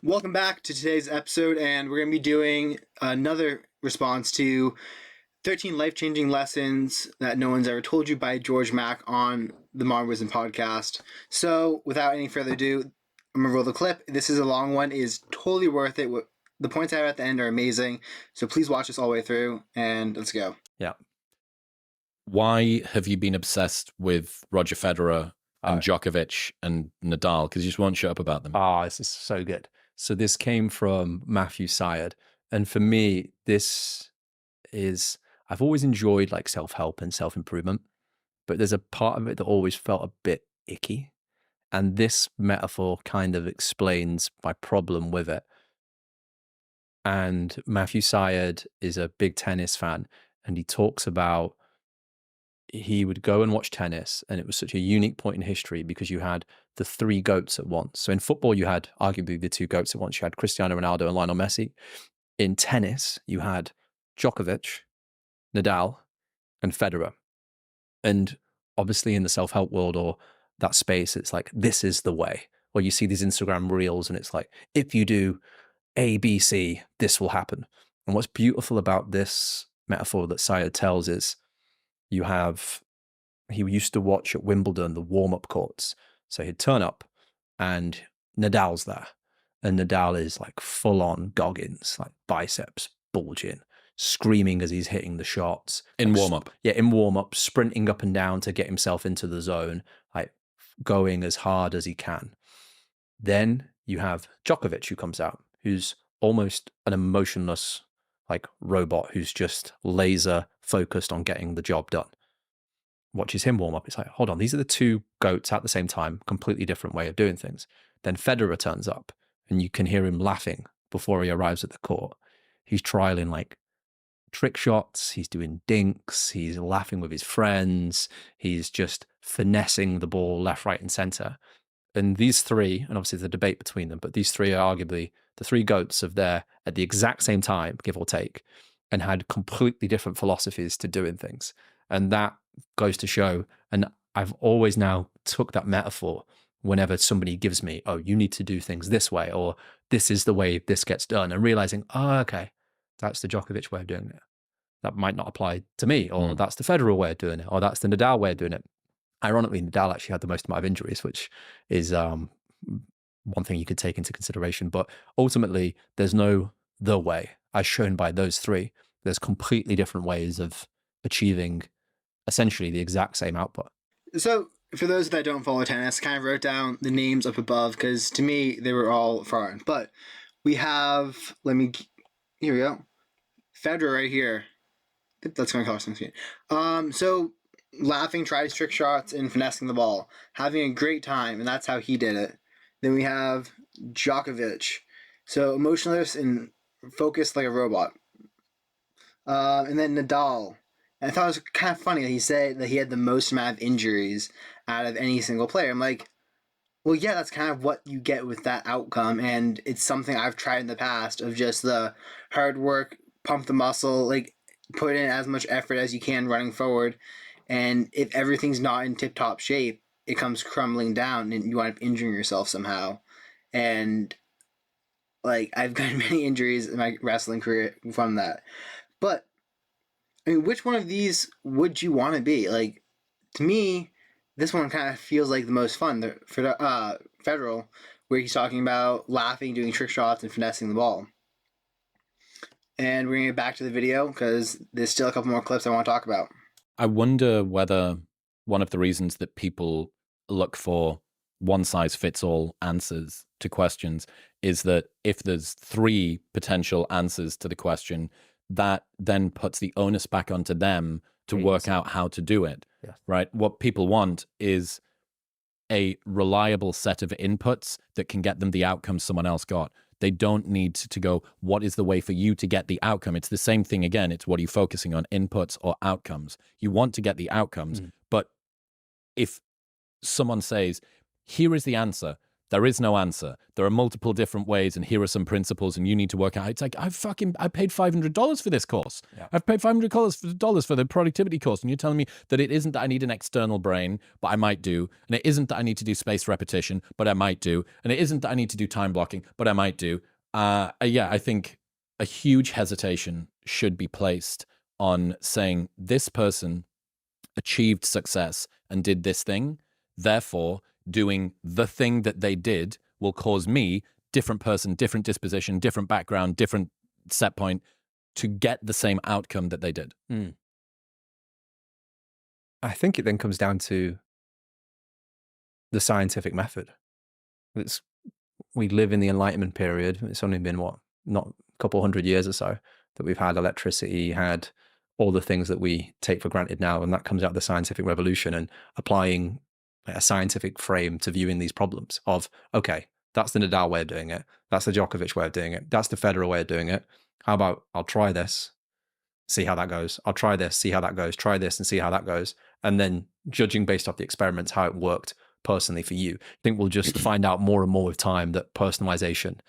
Welcome back to today's episode, and we're going to be doing another response to 13 life-changing lessons that no one's ever told you by George Mack on the Modern Wisdom podcast. So, without any further ado, I'm going to roll the clip. This is a long one. It is totally worth it. The points I have at the end are amazing, so please watch this all the way through, and let's go. Yeah. Why have you been obsessed with Roger Federer and Djokovic and Nadal? Because you just won't shut up about them. This is so good. So this came from Matthew Syed. And for me, I've always enjoyed like self-help and self-improvement, but there's a part of it that always felt a bit icky. And this metaphor kind of explains my problem with it. And Matthew Syed is a big tennis fan, and he talks about he would go and watch tennis, and it was such a unique point in history because you had the three GOATs at once. So in football, you had arguably the two GOATs at once. You had Cristiano Ronaldo and Lionel Messi. In tennis, you had Djokovic, Nadal, and Federer. And obviously in the self-help world or that space, it's like, this is the way. Or you see these Instagram reels and it's like, if you do A, B, C, this will happen. And what's beautiful about this metaphor that Syed tells is he used to watch at Wimbledon, the warm-up courts. So he'd turn up and Nadal's there. And Nadal is like full on Goggins, like biceps bulging, screaming as he's hitting the shots. In warm-up. Yeah, in warm-up, sprinting up and down to get himself into the zone, like going as hard as he can. Then you have Djokovic who comes out, who's almost an emotionless like robot who's just laser focused on getting the job done. Watches him warm up. It's like, hold on, these are the two GOATs at the same time, completely different way of doing things. Then Federer turns up and you can hear him laughing before he arrives at the court. He's trialing like trick shots. He's doing dinks. He's laughing with his friends. He's just finessing the ball left, right, and center. And these three, and obviously there's a debate between them, but these three are arguably the three GOATs of there at the exact same time, give or take, and had completely different philosophies to doing things. And that goes to show, and I've always now took that metaphor whenever somebody gives me, oh, you need to do things this way, or this is the way this gets done, and realizing, oh, okay, that's the Djokovic way of doing it. That might not apply to me, or that's the Federer way of doing it, or that's the Nadal way of doing it. Ironically, Nadal actually had the most amount of injuries, which is one thing you could take into consideration. But ultimately, there's no the way, as shown by those three. There's completely different ways of achieving essentially the exact same output. So, for those that don't follow tennis, I kind of wrote down the names up above because to me, they were all foreign. But we have, here we go, Federer right here. That's going to cost something. So, laughing, tries trick shots, and finessing the ball. Having a great time, and that's how he did it. Then we have Djokovic. So, emotionless and focused like a robot. And then Nadal. And I thought it was kind of funny that he said that he had the most amount of injuries out of any single player. I'm like, well, yeah, that's kind of what you get with that outcome, and it's something I've tried in the past of just the hard work, pump the muscle, like put in as much effort as you can running forward, and if everything's not in tip-top shape, it comes crumbling down, and you wind up injuring yourself somehow. And like I've gotten many injuries in my wrestling career from that. But I mean, which one of these would you want to be? Like, to me, this one kind of feels like the most fun. For Federal, where he's talking about laughing, doing trick shots, and finessing the ball. And we're going to get back to the video because there's still a couple more clips I want to talk about. I wonder whether one of the reasons that people look for one-size-fits-all answers to questions is that if there's three potential answers to the question, that then puts the onus back onto them to work out how to do it, right? What people want is a reliable set of inputs that can get them the outcome someone else got. They don't need to go, what is the way for you to get the outcome? It's the same thing again. It's what are you focusing on, inputs or outcomes? You want to get the outcomes, but if someone says, here is the answer, there is no answer. There are multiple different ways, and here are some principles, and you need to work out. It's like, I paid $500 for this course. Yeah. I've paid $500 for the productivity course, and you're telling me that it isn't that I need an external brain, but I might do, and it isn't that I need to do spaced repetition, but I might do, and it isn't that I need to do time blocking, but I might do. Yeah, I think a huge hesitation should be placed on saying this person achieved success and did this thing, therefore doing the thing that they did will cause me, different person, different disposition, different background, different set point, to get the same outcome that they did. I think it then comes down to the scientific method. We live in the Enlightenment period. It's only been, what, not a couple hundred years or so that we've had electricity, had all the things that we take for granted now. And that comes out of the scientific revolution and applying a scientific frame to viewing these problems of, okay, that's the Nadal way of doing it. That's the Djokovic way of doing it. That's the Federer way of doing it. How about I'll try this, see how that goes. I'll try this, see how that goes. Try this and see how that goes. And then judging based off the experiments, how it worked personally for you. I think we'll just find out more and more with time that personalization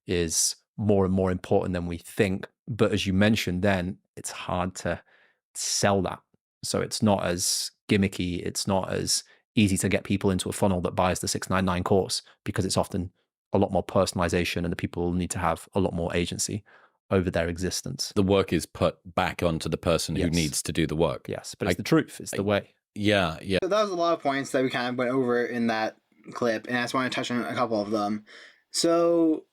is more and more important than we think. But as you mentioned, then it's hard to sell that. So it's not as gimmicky. It's not as easy to get people into a funnel that buys the 699 course, because it's often a lot more personalization and the people need to have a lot more agency over their existence. The work is put back onto the person who needs to do the work. Yes, but it's the truth. It's the way. Yeah. So that was a lot of points that we kind of went over in that clip, and I just want to touch on a couple of them. So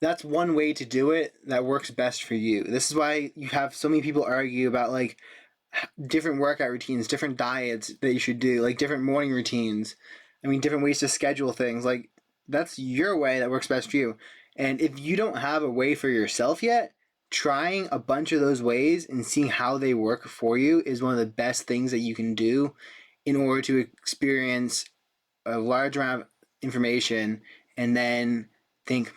that's one way to do it that works best for you. This is why you have so many people argue about like different workout routines, different diets that you should do, like different morning routines. I mean, different ways to schedule things. Like, that's your way that works best for you. And if you don't have a way for yourself yet, trying a bunch of those ways and seeing how they work for you is one of the best things that you can do in order to experience a large amount of information and then think,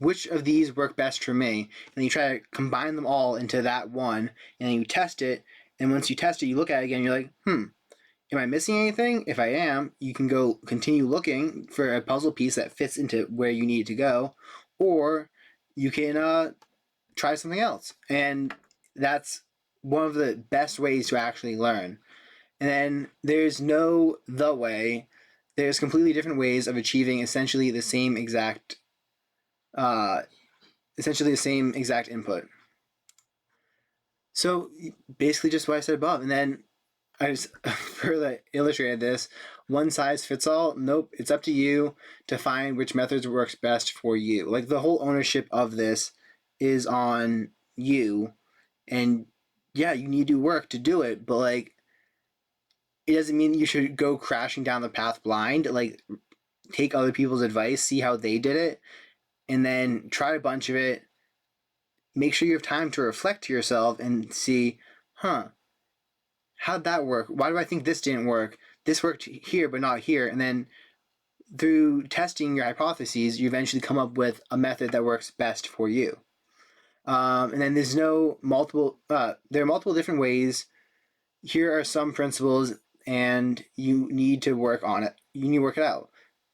which of these work best for me? And then you try to combine them all into that one, and then you test it. And once you test it, you look at it again, you're like, am I missing anything? If I am, you can go continue looking for a puzzle piece that fits into where you need it to go, or you can try something else. And that's one of the best ways to actually learn. And then there's no the way. There's completely different ways of achieving essentially the same exact input. So basically just what I said above. And then I just further illustrated this. One size fits all? Nope. It's up to you to find which methods works best for you. Like, the whole ownership of this is on you. And yeah, you need to do work to do it, but like, it doesn't mean you should go crashing down the path blind. Like, take other people's advice, see how they did it, and then try a bunch of it. Make sure you have time to reflect to yourself and see, how'd that work? Why do I think this didn't work? This worked here, but not here. And then through testing your hypotheses, you eventually come up with a method that works best for you. And then there are multiple different ways. Here are some principles, and you need to work on it. You need to work it out.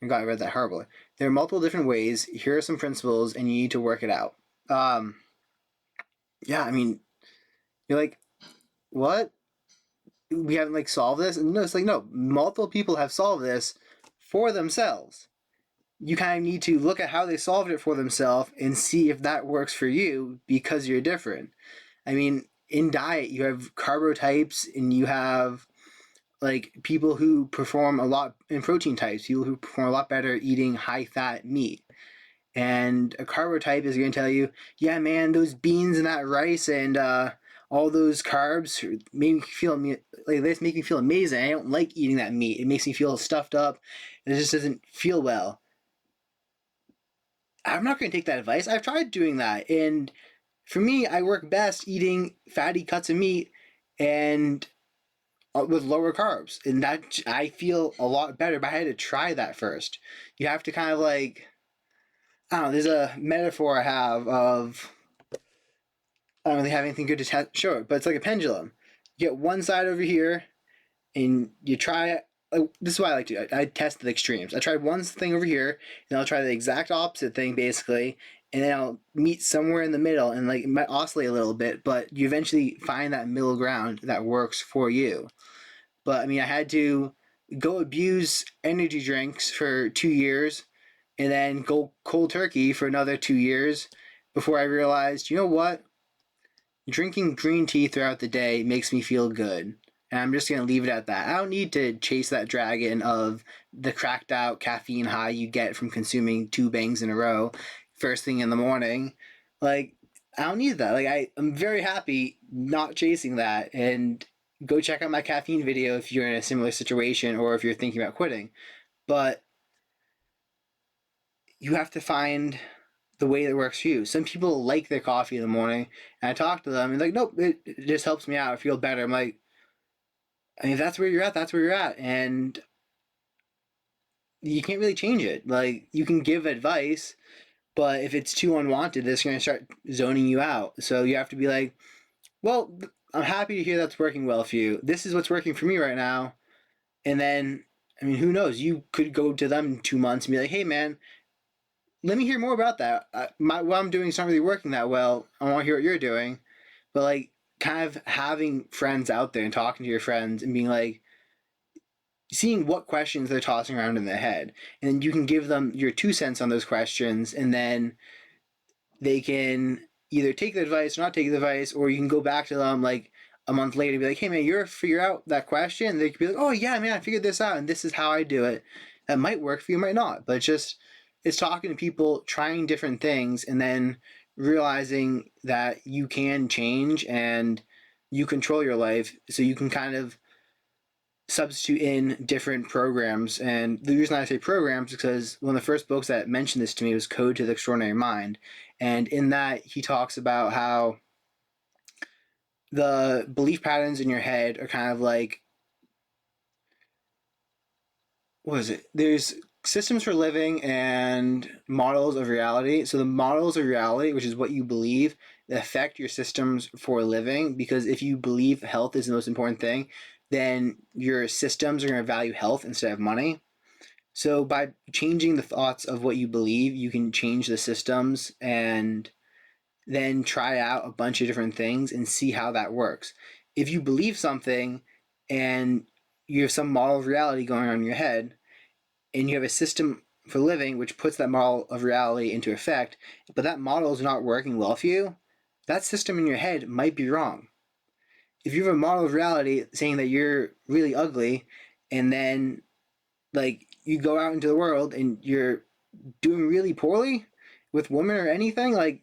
God, I read that horribly. There are multiple different ways. Here are some principles, and you need to work it out. Yeah, I mean, you're like, what? We haven't like solved this? And no, it's like, no, multiple people have solved this for themselves. You kind of need to look at how they solved it for themselves and see if that works for you, because you're different. I mean, in diet, you have carbo types, and you have like people who perform a lot in protein types, people who perform a lot better eating high fat meat. And a carbo type is going to tell you, yeah, man, those beans and that rice and all those carbs make me feel amazing. I don't like eating that meat. It makes me feel stuffed up. It just doesn't feel well. I'm not going to take that advice. I've tried doing that, and for me, I work best eating fatty cuts of meat and with lower carbs, and that I feel a lot better. But I had to try that first. You have to kind of like, I don't know. There's a metaphor I have of, I don't really have anything good to show it, but it's like a pendulum. You get one side over here, and you try this is what I like to do. I test the extremes. I try one thing over here, and I'll try the exact opposite thing basically, and then I'll meet somewhere in the middle, and like it might oscillate a little bit, but you eventually find that middle ground that works for you. But I mean, I had to go abuse energy drinks for 2 years, and then go cold turkey for another 2 years before I realized, you know what? Drinking green tea throughout the day makes me feel good. And I'm just going to leave it at that. I don't need to chase that dragon of the cracked out caffeine high you get from consuming 2 bangs in a row first thing in the morning. Like, I don't need that. Like, I'm very happy not chasing that. And go check out my caffeine video if you're in a similar situation or if you're thinking about quitting. But you have to find the way that works for you. Some people like their coffee in the morning, and I talk to them, and like, nope, it just helps me out. I feel better. I'm like, I mean, if that's where you're at, that's where you're at, and you can't really change it. Like, you can give advice, but if it's too unwanted, it's going to start zoning you out. So you have to be like, well, I'm happy to hear that's working well for you. This is what's working for me right now. And then, I mean, who knows? You could go to them in 2 months and be like, hey, man, let me hear more about that. What I'm doing is not really working that well. I want to hear what you're doing. But like, kind of having friends out there and talking to your friends and being like, seeing what questions they're tossing around in their head, and then you can give them your 2 cents on those questions, and then they can either take the advice or not take the advice, or you can go back to them like a month later and be like, hey man, you're figure out that question. And they could be like, oh yeah, man, I figured this out, and this is how I do it. That might work for you, might not, but it's talking to people, trying different things, and then realizing that you can change and you control your life, so you can kind of substitute in different programs. And the reason I say programs is because one of the first books that mentioned this to me was Code to the Extraordinary Mind. And in that, he talks about how the belief patterns in your head are kind of like, what is it? There's systems for living and models of reality. So the models of reality, which is what you believe, affect your systems for living. Because if you believe health is the most important thing, then your systems are going to value health instead of money. So by changing the thoughts of what you believe, you can change the systems and then try out a bunch of different things and see how that works. If you believe something and you have some model of reality going on in your head, and you have a system for living which puts that model of reality into effect, but that model is not working well for you, that system in your head might be wrong. If you have a model of reality saying that you're really ugly, and then like you go out into the world and you're doing really poorly with women or anything, like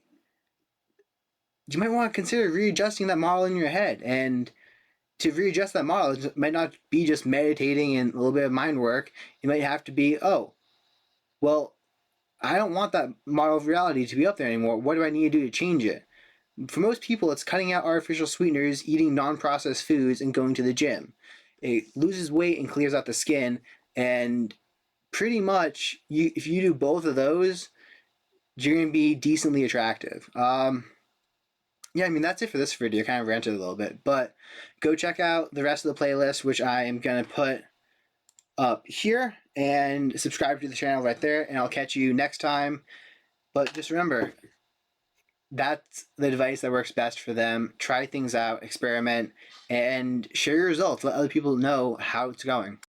you might want to consider readjusting that model in your head. And to readjust that model, it might not be just meditating and a little bit of mind work. It might have to be, oh, well, I don't want that model of reality to be up there anymore. What do I need to do to change it? For most people, it's cutting out artificial sweeteners, eating non-processed foods, and going to the gym. It loses weight and clears out the skin. And pretty much, if you do both of those, you're going to be decently attractive. Yeah, I mean, that's it for this video. Kind of ranted a little bit, but go check out the rest of the playlist, which I am going to put up here, and subscribe to the channel right there, and I'll catch you next time. But just remember, that's the advice that works best for them. Try things out, experiment, and share your results. Let other people know how it's going.